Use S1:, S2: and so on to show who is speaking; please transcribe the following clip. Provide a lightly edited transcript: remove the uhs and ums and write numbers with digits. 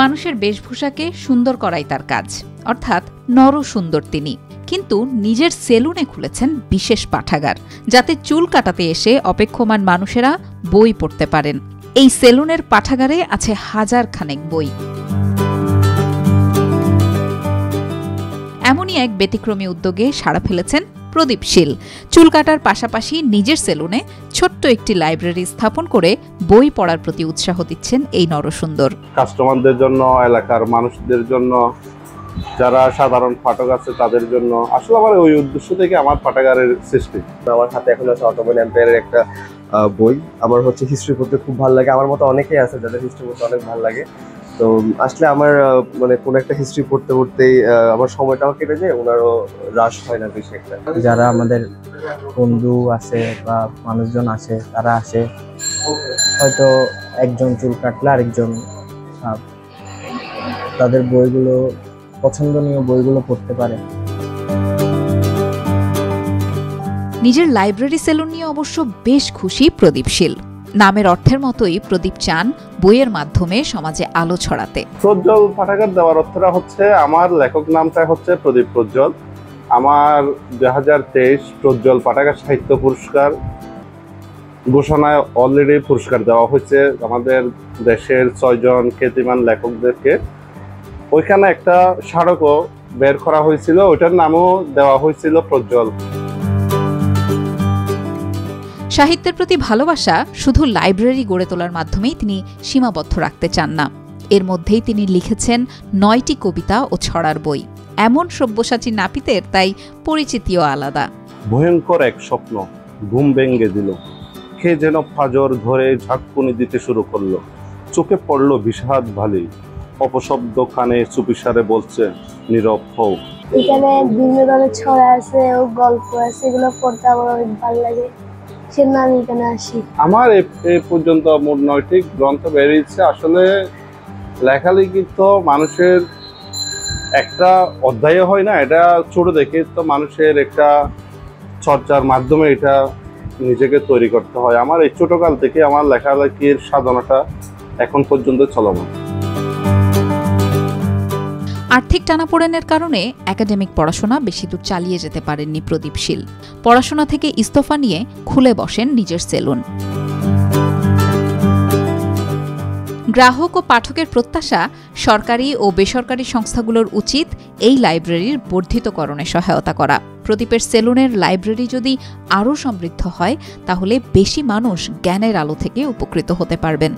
S1: মানুষের বেশভূষাকে সুন্দর করাই তার কাজ, অর্থাৎ নরসুন্দর তিনি। কিন্তু নিজের সেলুনে খুলেছেন বিশেষ পাঠাগার, যাতে চুল কাটাতে এসে অপেক্ষমান মানুষেরা বই পড়তে পারেন। এই সেলুনের পাঠাগারে আছে হাজার খানেক বই। এমনই এক ব্যতিক্রমী উদ্যোগে সাড়া ফেলেছেন প্রদীপ শীল। চুল কাটার পাশাপাশি নিজের সেলুনে ছোট্ট একটি লাইব্রেরি স্থাপন করে বই পড়ার প্রতি উৎসাহ দিচ্ছেন এই নরসুন্দর।
S2: কাস্টমারদের জন্য, এলাকার মানুষদের জন্য, যারা সাধারণ পাঠক আছে তাদের জন্য, আসলে আমার ওই উদ্দেশ্য থেকে আমার পাঠাগারের সৃষ্টি।
S3: আমার হাতে এখন আছে অটোম্যান এম্পায়ারের একটা বই। আমার হিস্ট্রি পড়তে খুব ভালো লাগে। আমার মতো অনেকেই আছে যাদের হিস্ট্রি পড়তে অনেক ভালো লাগে। তো আসলে আমার কোনো একটা হিস্ট্রি পড়তে পড়তেই আমার সময়টাও কেটে যায়, ওনারও হ্রাস হয় না বেশি একটা।
S4: যারা আমাদের বন্ধু আছে বা মানুষজন আছে, তারা আসে, হয়তো একজন চুল কাটলে আরেকজন তাদের বইগুলো, পছন্দনীয় বইগুলো পড়তে পারে।
S1: নিজের লাইব্রেরি সেলুন নিয়ে অবশ্য বেশ খুশি প্রদীপ শীল। নামের অর্থের মতোই প্রদীপ চান বইয়ের মাধ্যমে সমাজে আলো ছড়াতে।
S2: প্রজ্জ্বল পাঠাগার দেওয়ার অর্থটা হচ্ছে, আমার লেখক নামটা হচ্ছে প্রদীপ প্রজ্জ্বল। আমার 2023 প্রজ্জ্বল পাঠাগার সাহিত্য পুরস্কার ঘোষণায় অলরেডি পুরস্কার দেওয়া হয়েছে আমাদের দেশের 6 জন খ্যাতিমান লেখকদেরকে। ওইখানে একটা স্মারকও বের করা হয়েছিল, ওইটার নামও দেওয়া হয়েছিল প্রজ্জ্বল।
S1: সাহিত্যের প্রতি ভালোবাসা শুধু লাইব্রেরি গড়ে তোলার মাধ্যমেই তিনি সীমাবদ্ধ রাখতে চান না। এর মধ্যেই তিনি লিখেছেন 9টি কবিতা ও ছড়ার বই। এমন সব্যসাচী নাপিতের তাই পরিচিতিও আলাদা।
S2: ভয়ঙ্কর এক স্বপ্ন ঘুম ভেঙে দিল, কে যেন ফাজর ধরে ঝাঁকুনি দিতে শুরু করলো। চোখে পড়লো বিষাদ ভালি, অপশব্দ কানে চুপিসারে বলছে নীরব হও।
S5: এখানে বিভিন্ন ধরনের ছড়া আছে ও গল্প আছে, এগুলো পড়তে আমার অনেক ভালো লাগে, সেজন্য আমি এখানে আসি।
S2: আমার এ পর্যন্ত মোট 9টি গ্রন্থ বেরিয়েছে। আসলে লেখালেখি তো মানুষের একটা অধ্যায় হয় না, এটা ছোট দেখে তো মানুষের একটা চর্চার মাধ্যমে এটা নিজেকে তৈরি করতে হয়। আমার এই ছোটকাল থেকে আমার লেখালেখির সাধনাটা এখন পর্যন্ত চলমান।
S1: আর্থিক টানাপোড়েনের কারণে একাডেমিক পড়াশোনা বেশি দূর চালিয়ে যেতে পারেননি প্রদীপ শীল। পড়াশোনা থেকে ইস্তফা নিয়ে খুলে বসেন নিজের সেলুন। গ্রাহক ও পাঠকের প্রত্যাশা, সরকারি ও বেসরকারি সংস্থাগুলোর উচিত এই লাইব্রেরির বর্ধিতকরণে সহায়তা করা। প্রদীপের সেলুনের লাইব্রেরি যদি আরও সমৃদ্ধ হয়, তাহলে বেশি মানুষ জ্ঞানের আলো থেকে উপকৃত হতে পারবেন।